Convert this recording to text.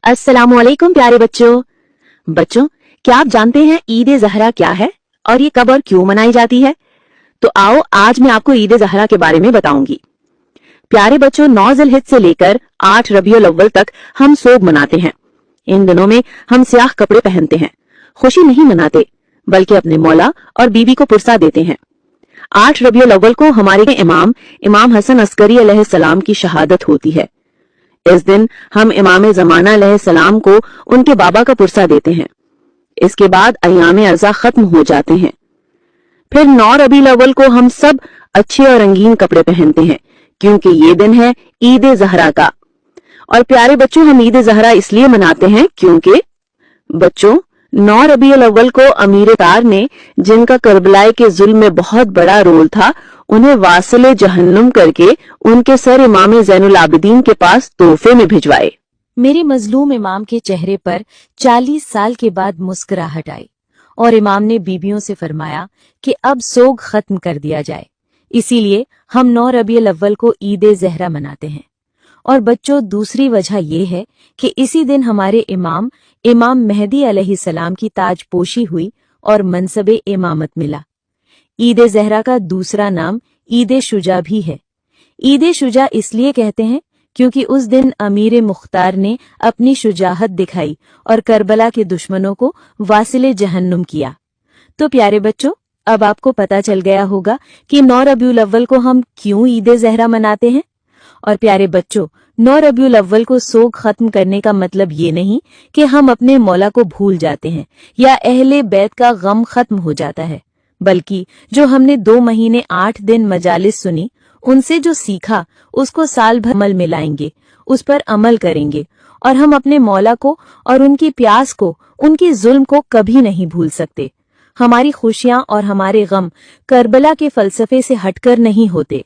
अस्सलाम वालेकुम प्यारे बच्चों, क्या आप जानते हैं ईद ज़हरा क्या है और ये कब और क्यों मनाई जाती है? तो आओ आज मैं आपको ईद ज़हरा के बारे में बताऊंगी। प्यारे बच्चों, 9 ज़िलहिज से लेकर 8 रबीउल अव्वल तक हम सोग मनाते हैं। इन दिनों में हम स्याह कपड़े पहनते हैं, खुशी नहीं मनाते बल्कि अपने मौला और बीवी को पुरसा देते हैं। 8 रबीउल अव्वल को हमारे इमाम हसन अस्करी अलैहिस्सलाम की शहादत होती है। इस दिन हम इमाम ज़माना अलैहिस्सलाम को उनके बाबा का पुरसा देते हैं। इसके बाद अय्याम अर्ज़ा खत्म हो जाते हैं। फिर 9 रबीउल अव्वल को हम सब अच्छे और रंगीन कपड़े पहनते हैं क्योंकि ये दिन है ईद ज़हरा का। और प्यारे बच्चों, हम ईद ज़हरा इसलिए मनाते हैं क्योंकि बच्चों 9 रबीउल अव्वल को अमीर तार ने, जिनका करबला के जुल्म में बहुत बड़ा रोल था, उन्हें वासिले जहन्नुम करके उनके सर इमाम ज़ैनुल आबिदीन के पास तोहफे में भिजवाए। मेरे मजलूम इमाम के चेहरे पर 40 साल के बाद मुस्कुराहट आई और इमाम ने बीबियों से फरमाया कि अब सोग खत्म कर दिया जाए। इसीलिए हम 9 रबीउल अव्वल को ईद ज़हरा मनाते हैं। और बच्चों, दूसरी वजह यह है कि इसी दिन हमारे इमाम मेहदी अलैहिस्सलाम की ताजपोशी हुई और मनसबे इमामत मिला। ईद ज़हरा का दूसरा नाम ईद शुजा भी है। ईद शुजा इसलिए कहते हैं क्योंकि उस दिन अमीर मुख्तार ने अपनी शुजाहत दिखाई और करबला के दुश्मनों को वासिले जहन्नुम किया। तो प्यारे बच्चों, अब आपको पता चल गया होगा कि 9 रबीउल अव्वल को हम क्यों ईद ज़हरा मनाते हैं। और प्यारे बच्चों, 9 रबीउल अव्वल को सोग खत्म करने का मतलब ये नहीं कि हम अपने मौला को भूल जाते हैं या अहले बैत का गम खत्म हो जाता है, बल्कि जो हमने 2 महीने 8 दिन मजालिस सुनी, उनसे जो सीखा उसको साल भर अमल में लाएंगे, उस पर अमल करेंगे और हम अपने मौला को और उनकी प्यास को, उनकी जुल्म को कभी नहीं भूल सकते। हमारी खुशियां और हमारे गम करबला के फलसफे से हटकर नहीं होते।